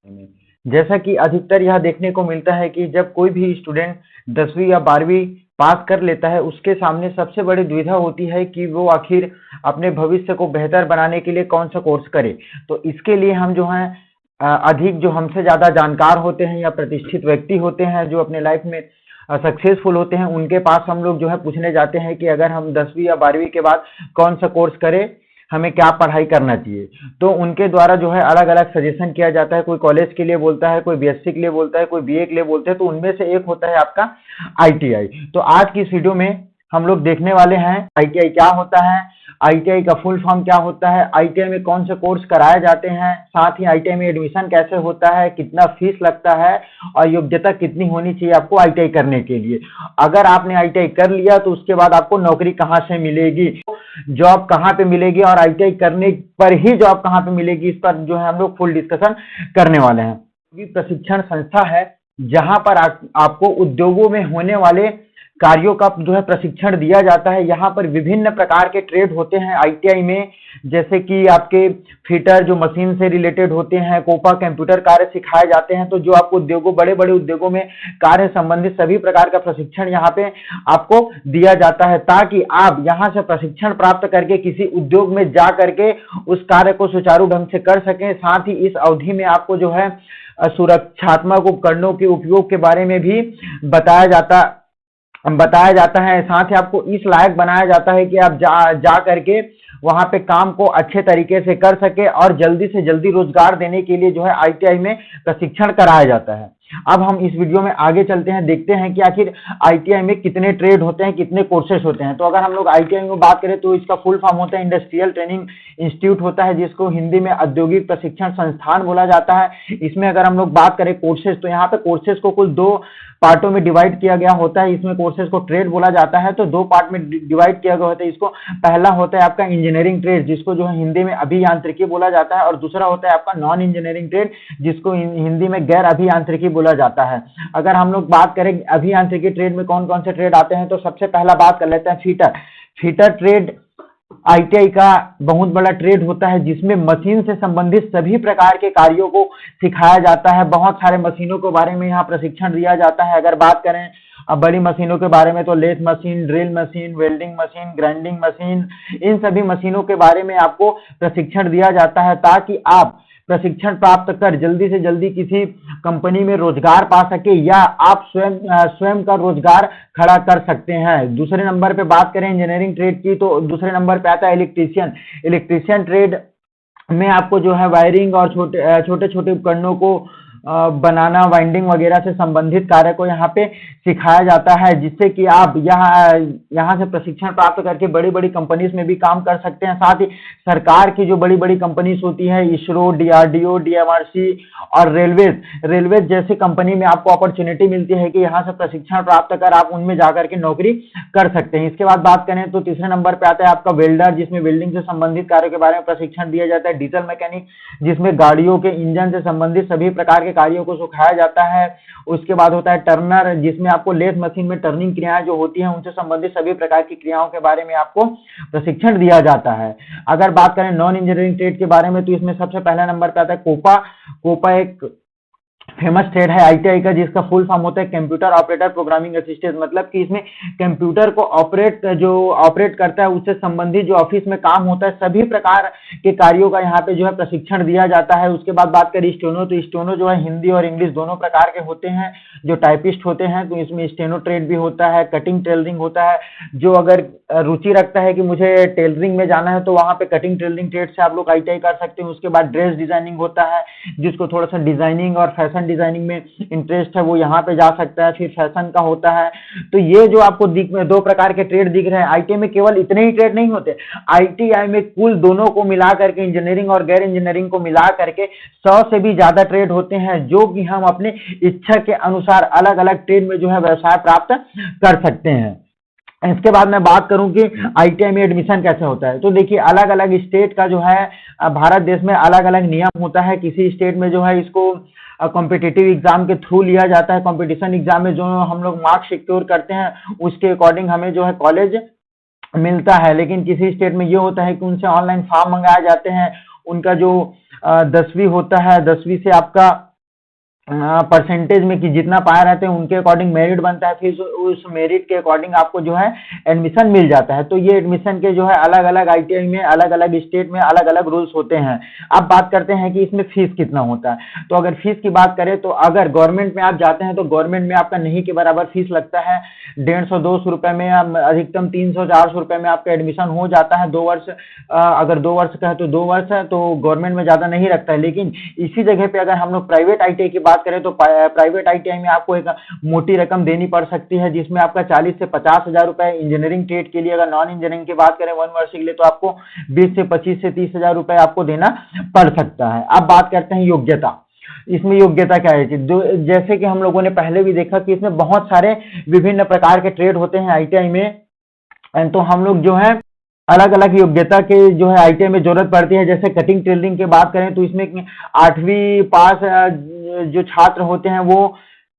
में। जैसा कि अधिकतर यह देखने को मिलता है कि जब कोई भी स्टूडेंट 10वीं या 12वीं पास कर लेता है, उसके सामने सबसे बड़ी दुविधा होती है कि वो आखिर अपने भविष्य को बेहतर बनाने के लिए कौन सा कोर्स करे। तो इसके लिए हम जो हैं अधिक जो हमसे ज़्यादा जानकार होते हैं या प्रतिष्ठित व्यक्ति होते हैं जो अपने लाइफ में सक्सेसफुल होते हैं, उनके पास हम लोग जो है पूछने जाते हैं कि अगर हम 10वीं या 12वीं के बाद कौन सा कोर्स करें, हमें क्या पढ़ाई करना चाहिए। तो उनके द्वारा जो है अलग अलग सजेशन किया जाता है। कोई कॉलेज के लिए बोलता है, कोई बीएससी के लिए बोलता है, कोई बीए के लिए बोलते हैं। तो उनमें से एक होता है आपका आईटीआई। तो आज की इस वीडियो में हम लोग देखने वाले हैं आईटीआई क्या होता है, आईटीआई का फुल फॉर्म क्या होता है, आईटीआई में कौन से कोर्स कराए जाते हैं, साथ ही आईटीआई में एडमिशन कैसे होता है, कितना फीस लगता है और योग्यता कितनी होनी चाहिए आपको आईटीआई करने के लिए। अगर आपने आईटीआई कर लिया तो उसके बाद आपको नौकरी कहाँ से मिलेगी, जॉब कहाँ पे मिलेगी और आईटीआई करने पर ही जॉब कहाँ पे मिलेगी, इस पर जो है हम लोग फुल डिस्कशन करने वाले हैं। ये प्रशिक्षण संस्था है जहां पर आपको उद्योगों में होने वाले कार्यों का जो है प्रशिक्षण दिया जाता है। यहाँ पर विभिन्न प्रकार के ट्रेड होते हैं आईटीआई में, जैसे कि आपके फिटर जो मशीन से रिलेटेड होते हैं, कोपा कंप्यूटर कार्य सिखाए जाते हैं। तो जो आपको उद्योगों, बड़े बड़े उद्योगों में कार्य संबंधित सभी प्रकार का प्रशिक्षण यहाँ पे आपको दिया जाता है, ताकि आप यहाँ से प्रशिक्षण प्राप्त करके किसी उद्योग में जा करके उस कार्य को सुचारू ढंग से कर सकें। साथ ही इस अवधि में आपको जो है सुरक्षात्मक उपकरणों के उपयोग के बारे में भी बताया जाता है। साथ ही आपको इस लायक बनाया जाता है कि आप जा करके वहां पे काम को अच्छे तरीके से कर सके और जल्दी से जल्दी रोजगार देने के लिए जो है आईटीआई में प्रशिक्षण कराया जाता है। अब हम इस वीडियो में आगे चलते हैं, देखते हैं कि आखिर आईटीआई में कितने ट्रेड होते हैं, कितने कोर्सेज होते हैं। तो अगर हम लोग आईटीआई में बात करें तो इसका फुल फॉर्म होता है इंडस्ट्रियल ट्रेनिंग इंस्टीट्यूट होता है, जिसको हिंदी में औद्योगिक प्रशिक्षण संस्थान बोला जाता है। इसमें अगर हम लोग बात करें कोर्सेज, तो यहाँ पे कोर्सेज को कुल दो पार्टों में डिवाइड किया गया होता है। इसमें कोर्सेज को ट्रेड बोला जाता है, तो दो पार्ट में डिवाइड किया गया होता है। इसको पहला होता है आपका इंजीनियरिंग ट्रेड, जिसको जो है हिंदी में अभियांत्रिकी बोला जाता है, और दूसरा होता है आपका नॉन इंजीनियरिंग ट्रेड, जिसको हिंदी में गैर अभियांत्रिकी बोला जाता है। अगर हम लोग बात करें अभियांत्रिकी ट्रेड में कौन कौन से ट्रेड आते हैं, तो सबसे पहला बात कर लेते हैं फीटर। फीटर ट्रेड आईटीआई का बहुत बड़ा ट्रेड होता है, जिसमें मशीन से संबंधित सभी प्रकार के कार्यों को सिखाया जाता है। बहुत सारे मशीनों के बारे में यहाँ प्रशिक्षण दिया जाता है। अगर बात करें अब बड़ी मशीनों के बारे में, तो lathe machine, drill machine, welding machine, grinding machine, इन सभी मशीनों के बारे में आपको प्रशिक्षण दिया जाता है, ताकि आप प्रशिक्षण प्राप्त कर जल्दी से जल्दी किसी कंपनी में रोजगार पा सके या आप स्वयं का रोजगार खड़ा कर सकते हैं। दूसरे नंबर पे बात करें इंजीनियरिंग ट्रेड की, तो दूसरे नंबर पे आता है इलेक्ट्रीशियन। इलेक्ट्रीशियन ट्रेड में आपको जो है वायरिंग और छोटे छोटे उपकरणों को बनाना, वाइंडिंग वगैरह से संबंधित कार्य को यहाँ पे सिखाया जाता है, जिससे कि आप यहाँ से प्रशिक्षण प्राप्त करके बड़ी बड़ी कंपनीज में भी काम कर सकते हैं। साथ ही सरकार की जो बड़ी बड़ी कंपनीज होती है, इसरो, डीआरडीओ, डीएमआरसी और रेलवेज जैसी कंपनी में आपको अपॉर्चुनिटी मिलती है कि यहाँ से प्रशिक्षण प्राप्त कर आप उनमें जाकर के नौकरी कर सकते हैं। इसके बाद बात करें तो तीसरे नंबर पे आता है आपका वेल्डर, जिसमें वेल्डिंग से संबंधित कार्यों के बारे में प्रशिक्षण दिया जाता है। डीजल मैकेनिक, जिसमें गाड़ियों के इंजन से संबंधित सभी प्रकार के कार्यों को सिखाया जाता है। उसके बाद होता है टर्नर, जिसमें आपको लेथ मशीन में टर्निंग क्रियाएं जो होती हैं उनसे संबंधित सभी प्रकार की क्रियाओं के बारे में आपको प्रशिक्षण दिया जाता है। अगर बात करें नॉन इंजीनियरिंग ट्रेड के बारे में, तो इसमें सबसे पहला नंबर पे आता है कोपा। कोपा एक फेमस ट्रेड है आईटीआई का, जिसका फुल फॉर्म होता है कंप्यूटर ऑपरेटर प्रोग्रामिंग असिस्टेंट। मतलब कि इसमें कंप्यूटर को ऑपरेट करता है, उससे संबंधित जो ऑफिस में काम होता है, सभी प्रकार के कार्यों का यहाँ पे जो है प्रशिक्षण दिया जाता है। उसके बाद बात करें स्टेनो, तो स्टेनो जो है हिंदी और इंग्लिश दोनों प्रकार के होते हैं। जो टाइपिस्ट होते हैं तो इसमें स्टेनो ट्रेड भी होता है, कटिंग टेलरिंग होता है। जो अगर रुचि रखता है कि मुझे टेलरिंग में जाना है, तो वहाँ पे कटिंग टेलरिंग ट्रेड से आप लोग आईटीआई कर सकते हैं। उसके बाद ड्रेस डिजाइनिंग होता है, जिसको थोड़ा सा डिजाइनिंग और फैशन डिजाइनिंग में इंटरेस्ट है वो यहाँ पे जा सकता है। फिर फैशन का होता है। तो ये जो आपको दो प्रकार के ट्रेड दिख रहे हैं, आईटीआई में केवल इतने ही ट्रेड नहीं होते, आईटीआई में कुल दोनों को मिला करके, इंजीनियरिंग और गैर इंजीनियरिंग को मिला करके 100 से भी ज्यादा ट्रेड होते हैं, जो कि हम अपने इच्छा के अनुसार अलग अलग ट्रेड में जो है व्यवसाय प्राप्त कर सकते हैं। इसके बाद मैं बात करूं कि आईटीआई में एडमिशन कैसे होता है, तो देखिए अलग अलग स्टेट का जो है भारत देश में अलग अलग नियम होता है। किसी स्टेट में जो है इसको कॉम्पिटिटिव एग्जाम के थ्रू लिया जाता है। कंपटीशन एग्जाम में जो हम लोग मार्क्स सिक्योर करते हैं उसके अकॉर्डिंग हमें जो है कॉलेज मिलता है। लेकिन किसी स्टेट में ये होता है कि उनसे ऑनलाइन फॉर्म मंगाए जाते हैं। उनका जो 10वीं होता है, 10वीं से आपका परसेंटेज में कि जितना पाए रहते हैं उनके अकॉर्डिंग मेरिट बनता है, फिर उस मेरिट के अकॉर्डिंग आपको जो है एडमिशन मिल जाता है। तो ये एडमिशन के जो है अलग अलग आईटीआई में, अलग अलग स्टेट में अलग अलग रूल्स होते हैं। अब बात करते हैं कि इसमें फीस कितना होता है। तो अगर फीस की बात करें तो अगर गवर्नमेंट में आप जाते हैं तो गवर्नमेंट में आपका नहीं के बराबर फीस लगता है। 150-200 रुपए में, अधिकतम 300-400 रुपए में आपका एडमिशन हो जाता है। 2 वर्ष, अगर 2 वर्ष का है तो 2 वर्ष है, तो गवर्नमेंट में ज्यादा नहीं रखता है। लेकिन इसी जगह पे अगर हम लोग प्राइवेट आईटीआई की बात करें तो प्राइवेट आईटीआई में आपको एक मोटी रकम देनी पड़ सकती है, जिसमें आपका 40 से 50 हजार रुपए इंजीनियरिंग ट्रेड के लिए, अगर नॉन इंजीनियरिंग की बात करें 1 वर्ष के लिए तो आपको 20 से 25 से 30 हजार रुपए आपको देना पड़ सकता है। अब बात करते हैं योग्यता। इसमें योग्यता क्या है कि जैसे कि हम लोगों ने पहले भी देखा कि इसमें बहुत सारे विभिन्न प्रकार के ट्रेड होते हैं आईटीआई में। तो हम लोग जो है अलग अलग योग्यता के जो है आईटीआई में जरूरत पड़ती है। जैसे कटिंग टेलरिंग की बात करें तो इसमें 8वीं पास जो छात्र होते हैं वो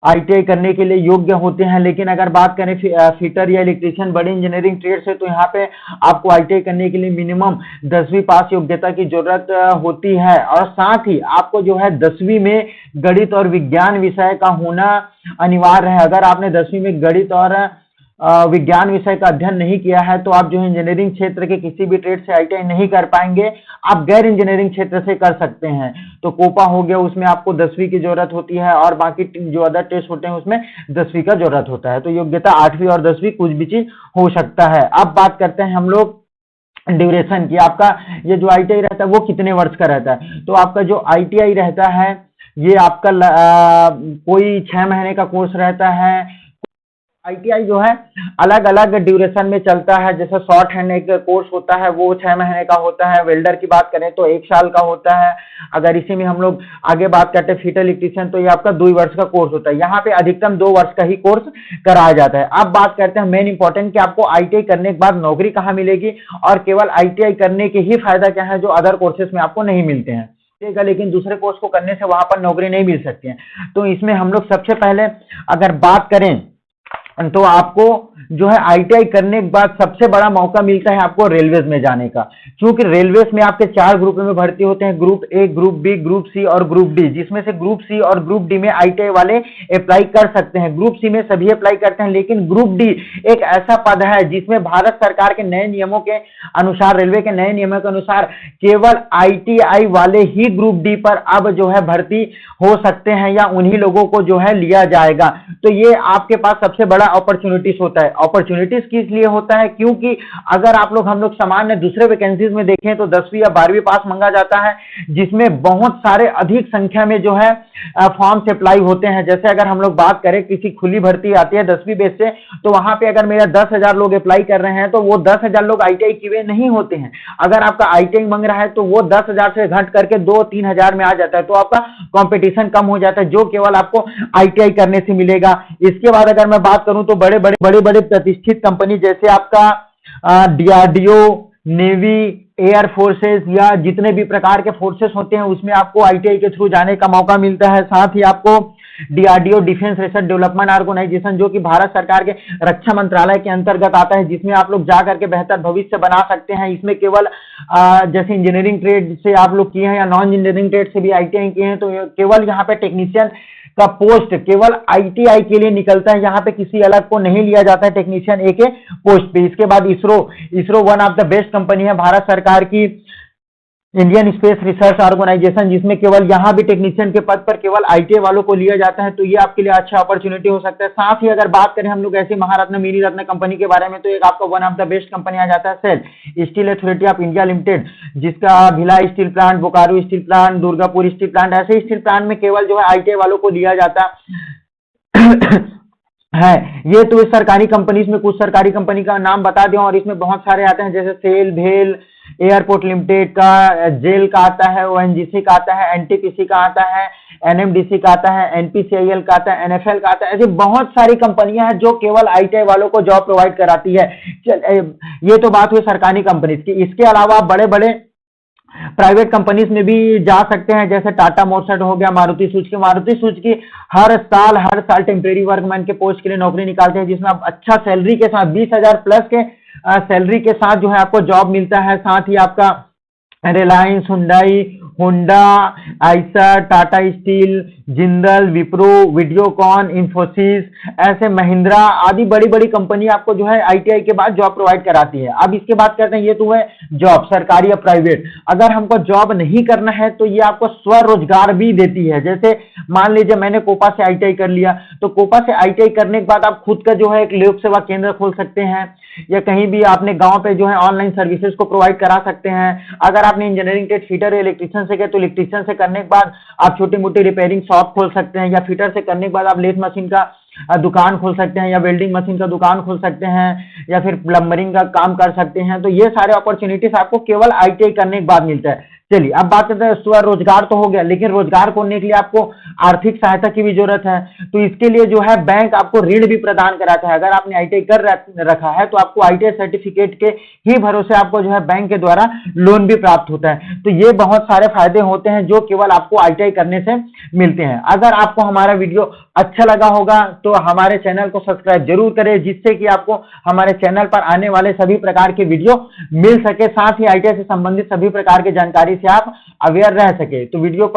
आईटीआई करने के लिए योग्य होते हैं। लेकिन अगर बात करें फिटर या इलेक्ट्रीशियन, बड़े इंजीनियरिंग ट्रेड से, तो यहाँ पे आपको आईटीआई करने के लिए मिनिमम 10वीं पास योग्यता की जरूरत होती है। और साथ ही आपको जो है 10वीं में गणित और विज्ञान विषय का होना अनिवार्य है। अगर आपने 10वीं में गणित और विज्ञान विषय का अध्ययन नहीं किया है तो आप जो है इंजीनियरिंग क्षेत्र के किसी भी ट्रेड से आईटीआई नहीं कर पाएंगे। आप गैर इंजीनियरिंग क्षेत्र से कर सकते हैं। तो कोपा हो गया, उसमें आपको 10वीं की जरूरत होती है, और बाकी जो अदर टेस्ट होते हैं उसमें 10वीं का जरूरत होता है। तो योग्यता 8वीं और 10वीं कुछ भी चीज हो सकता है। अब बात करते हैं हम लोग ड्यूरेशन की। आपका ये जो आईटीआई रहता है वो कितने वर्ष का रहता है। तो आपका जो आईटीआई रहता है ये आपका कोई 6 महीने का कोर्स रहता है। आईटीआई जो है अलग अलग ड्यूरेशन में चलता है। जैसे शॉर्ट हैंड एक कोर्स होता है वो 6 महीने का होता है। वेल्डर की बात करें तो 1 साल का होता है। अगर इसी में हम लोग आगे बात करते हैं फिटर इलेक्ट्रीशियन, तो ये आपका 2 वर्ष का कोर्स होता है। यहाँ पे अधिकतम 2 वर्ष का ही कोर्स कराया जाता है। अब बात करते हैं मेन इंपॉर्टेंट कि आपको आईटीआई करने के बाद नौकरी कहाँ मिलेगी, और केवल आईटीआई करने के ही फायदा क्या है जो अदर कोर्सेस में आपको नहीं मिलते हैं। लेकिन दूसरे कोर्स को करने से वहां पर नौकरी नहीं मिल सकती है। तो इसमें हम लोग सबसे पहले अगर बात करें तो आपको जो है आईटीआई करने के बाद सबसे बड़ा मौका मिलता है आपको रेलवेज में जाने का। क्योंकि रेलवेज में आपके 4 ग्रुप में भर्ती होते हैं, group A, group B, group C और ग्रुप डी, जिसमें से ग्रुप सी और ग्रुप डी में आईटीआई वाले अप्लाई कर सकते हैं। ग्रुप सी में सभी अप्लाई करते हैं, लेकिन ग्रुप डी एक ऐसा पद है जिसमें भारत सरकार के नए नियमों के अनुसार, रेलवे के नए नियमों के अनुसार केवल आईटीआई वाले ही ग्रुप डी पर अब जो है भर्ती हो सकते हैं, या उन्हीं लोगों को जो है लिया जाएगा। तो ये आपके पास सबसे बड़ा अपॉर्चुनिटीज होता है। अपॉर्चुनिटीज किस लिए होता है, क्योंकि अगर हम लोग सामान्य दूसरे वैकेंसीज में देखें तो 10वीं या 12वीं पास मांगा जाता है, जिसमें बहुत सारे अधिक संख्या में जो है फॉर्म से अप्लाई होते हैं। जैसे अगर हम लोग बात करें किसी खुली भर्ती आती है 10वीं बेस से, तो वहां पे अगर मेरा 10,000 लोग अप्लाई कर रहे हैं तो वो 10,000 लोग आईटीआई किए नहीं होते हैं। अगर आपका आईटीआई मांग रहा है तो वो 10,000 से घट करके 2-3 हजार में आ जाता है। तो आपका कंपटीशन कम हो जाता है, जो केवल आपको आईटीआई करने से मिलेगा। इसके बाद अगर मैं बात करूं तो बड़े बड़े प्रतिष्ठित कंपनी जैसे आपका डीआरडीओ, नेवी, एयर फोर्सेस या जितने भी प्रकार के फोर्सेस होते हैं उसमें आपको आईटीआई के थ्रू जाने का मौका मिलता है। साथ ही आपको DRDO, defence research development organisation, जो कि भारत सरकार के रक्षा मंत्रालय के अंतर्गत आता है, जिसमें आप लोग जा करके बेहतर भविष्य बना सकते हैं। इसमें केवल जैसे इंजीनियरिंग ट्रेड से आप लोग किए हैं या नॉन इंजीनियरिंग ट्रेड से भी आईटीआई किए हैं, तो केवल यहाँ पे टेक्नीशियन का पोस्ट केवल आईटीआई के लिए निकलता है। यहाँ पे किसी अलग को नहीं लिया जाता है टेक्नीशियन ए के पोस्ट पे। इसके बाद ISRO one of the best company है भारत सरकार की, इंडियन स्पेस रिसर्च ऑर्गेनाइजेशन, जिसमें केवल यहाँ भी टेक्नीशियन के पद पर केवल आईटीआई वालों को लिया जाता है। तो ये आपके लिए अच्छा अपॉर्चुनिटी हो सकता है। साथ ही अगर बात करें हम लोग ऐसे महारत्न, मिनी रत्न कंपनी के बारे में, तो एक आपका one of the best company आ जाता है SAIL, steel authority of India limited, जिसका Bhilai steel plant, Bokaro steel plant, Durgapur steel plant, ऐसे स्टील प्लांट में केवल जो है आईटीआई वालों को लिया जाता है। ये तो इस सरकारी कंपनीज में कुछ सरकारी कंपनी का नाम बता दिया, और इसमें बहुत सारे आते हैं जैसे सेल, भेल, एयरपोर्ट लिमिटेड का, जेल का आता है, ओएनजीसी का आता है, एनटीपीसी का आता है, एनएमडीसी का आता है, एनपीसीआईएल का आता है, एनएफएल का आता है। ऐसी बहुत सारी कंपनियां हैं जो केवल आईटीआई वालों को जॉब प्रोवाइड कराती है। ये तो बात हुई सरकारी कंपनीज की। इसके अलावा बड़े बड़े प्राइवेट कंपनीज में भी जा सकते हैं, जैसे टाटा मोटर्स हो गया, मारुति सुजुकी हर साल टेम्परेरी वर्कमैन के पोस्ट के लिए नौकरी निकालते हैं, जिसमें आप अच्छा सैलरी के साथ 20,000 प्लस के सैलरी के साथ जो है आपको जॉब मिलता है। साथ ही आपका Reliance, Hyundai, Honda, Eicher, Tata steel, Jindal, Wipro, Videocon, Infosys, ऐसे महिंद्रा आदि बड़ी बड़ी कंपनी आपको जो है आईटीआई के बाद जॉब प्रोवाइड कराती है। अब इसके बाद कहते हैं ये तो है जॉब, सरकारी या प्राइवेट। अगर हमको जॉब नहीं करना है तो ये आपको स्वरोजगार भी देती है। जैसे मान लीजिए मैंने कोपा से आईटीआई कर लिया, तो कोपा से आईटीआई करने के बाद आप खुद का जो है एक लोक सेवा केंद्र खोल सकते हैं, या कहीं भी आपने गांव पे जो है ऑनलाइन सर्विसेज को प्रोवाइड करा सकते हैं। अगर आपने इंजीनियरिंग टेट फिटर या इलेक्ट्रिशियन से किया तो इलेक्ट्रिशियन से करने के बाद आप छोटी मोटी रिपेयरिंग शॉप खोल सकते हैं, या फिटर से करने के बाद आप लेथ मशीन का दुकान खोल सकते हैं, या वेल्डिंग मशीन का दुकान खोल सकते हैं, या फिर प्लम्बरिंग का काम कर सकते हैं। तो ये सारे अपॉर्चुनिटीज आपको केवल आईटीआई करने के बाद मिलता है। चलिए अब बात करते हैं, स्वरोजगार तो हो गया, लेकिन रोजगार करने के लिए आपको आर्थिक सहायता की भी जरूरत है। तो इसके लिए जो है बैंक आपको ऋण भी प्रदान कराता है। अगर आपने आईटीआई कर रखा है तो आपको आईटीआई सर्टिफिकेट के ही भरोसे आपको जो है बैंक के द्वारा लोन भी प्राप्त होता है। तो ये बहुत सारे फायदे होते हैं जो केवल आपको आईटीआई करने से मिलते हैं। अगर आपको हमारा वीडियो अच्छा लगा होगा तो हमारे चैनल को सब्सक्राइब जरूर करें, जिससे कि आपको हमारे चैनल पर आने वाले सभी प्रकार के वीडियो मिल सके, साथ ही आईटीआई से संबंधित सभी प्रकार की जानकारी से आप अवेयर रह सके। तो वीडियो